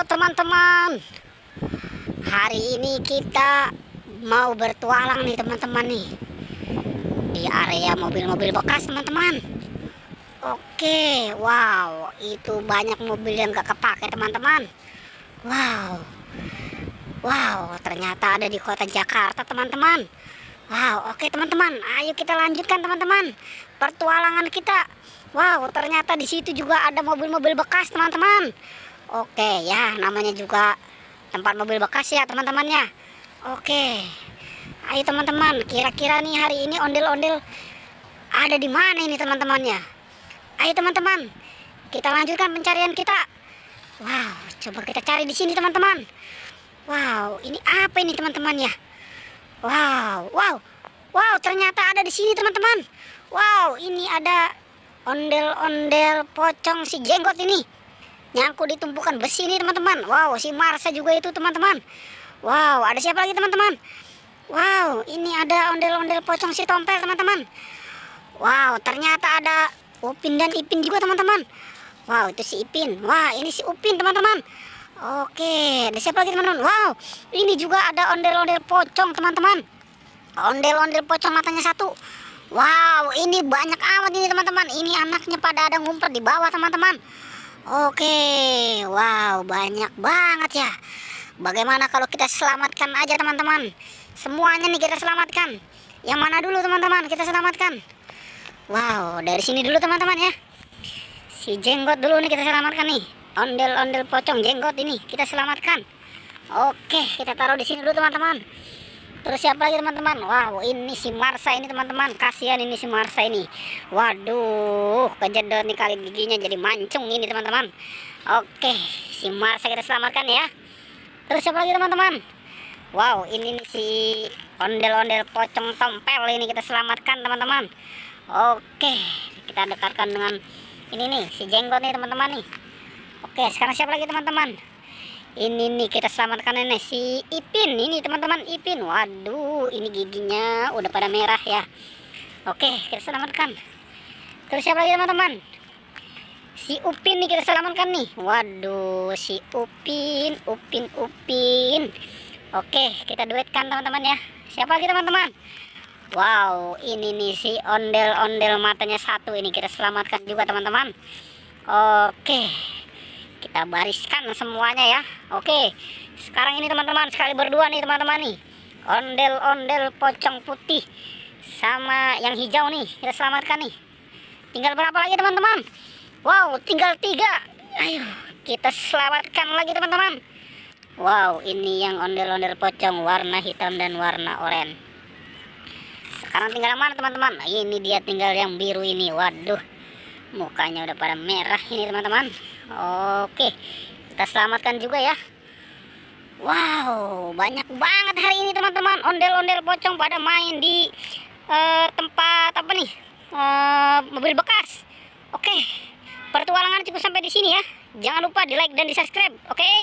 Halo teman-teman, hari ini kita mau bertualang nih teman-teman nih di area mobil-mobil bekas teman-teman. Oke, wow, itu banyak mobil yang gak kepake teman-teman. Wow, wow, ternyata ada di kota Jakarta teman-teman. Wow, oke teman-teman, ayo kita lanjutkan teman-teman pertualangan kita. Wow, ternyata di situ juga ada mobil-mobil bekas teman-teman. Oke ya, namanya juga tempat mobil bekas ya teman-teman ya. Oke, ayo teman-teman, kira-kira nih hari ini ondel-ondel ada di mana ini teman-teman ya? Ayo teman-teman, kita lanjutkan pencarian kita. Wow, coba kita cari di sini teman-teman. Wow, ini apa ini teman-teman ya? Wow, wow, wow, ternyata ada di sini teman-teman. Wow, ini ada ondel-ondel pocong si jenggot ini. Nyangkut di tumpukan besi ini teman-teman. Wow, si Marsha juga itu teman-teman. Wow, ada siapa lagi teman-teman? Wow, ini ada ondel-ondel pocong si tompel teman-teman. Wow, ternyata ada Upin dan Ipin juga teman-teman. Wow, itu si Ipin. Wah, ini si Upin teman-teman. Oke, ada siapa lagi teman-teman? Wow, ini juga ada ondel-ondel pocong teman-teman. Ondel-ondel pocong matanya satu. Wow, ini banyak amat ini teman-teman. Ini anaknya pada ada ngumpet di bawah teman-teman. Oke, wow, banyak banget ya. Bagaimana kalau kita selamatkan aja teman-teman? Semuanya nih kita selamatkan. Yang mana dulu teman-teman kita selamatkan? Wow, dari sini dulu teman-teman ya. Si jenggot dulu nih kita selamatkan nih. Ondel-ondel pocong jenggot ini kita selamatkan. Oke, kita taruh di sini dulu teman-teman. Terus siapa lagi teman-teman? Wow, ini si Marsha ini teman-teman. Kasihan ini si Marsha ini. Waduh, kejedot nih kali giginya jadi mancung ini teman-teman. Oke, si Marsha kita selamatkan ya. Terus siapa lagi teman-teman? Wow, ini nih si ondel-ondel pocong tompel ini kita selamatkan teman-teman. Oke, kita dekatkan dengan ini nih si jenggot nih teman-teman nih. Oke, sekarang siapa lagi teman-teman? Ini nih kita selamatkan ini si Ipin ini teman-teman, Ipin. Waduh, ini giginya udah pada merah ya. Oke, kita selamatkan. Terus siapa lagi teman-teman? Si Upin nih kita selamatkan nih. Waduh, si Upin. Oke, kita duetkan teman-teman ya. Siapa lagi teman-teman? Wow, ini nih si ondel-ondel matanya satu ini kita selamatkan juga teman-teman. Oke, kita bariskan semuanya ya. Oke, sekarang ini teman-teman sekali berdua nih teman-teman nih. Ondel-ondel pocong putih sama yang hijau nih kita selamatkan nih. Tinggal berapa lagi teman-teman? Wow, tinggal 3. Ayo kita selamatkan lagi teman-teman. Wow, ini yang ondel-ondel pocong warna hitam dan warna oranye. Sekarang tinggal yang mana teman-teman? Ini dia tinggal yang biru ini. Waduh, mukanya udah pada merah ini teman-teman. Oke, kita selamatkan juga ya. Wow, banyak banget hari ini teman-teman. Ondel-ondel pocong pada main di tempat apa nih? Mobil bekas. Oke, pertualangan cukup sampai di sini ya. Jangan lupa di like dan di subscribe. Oke.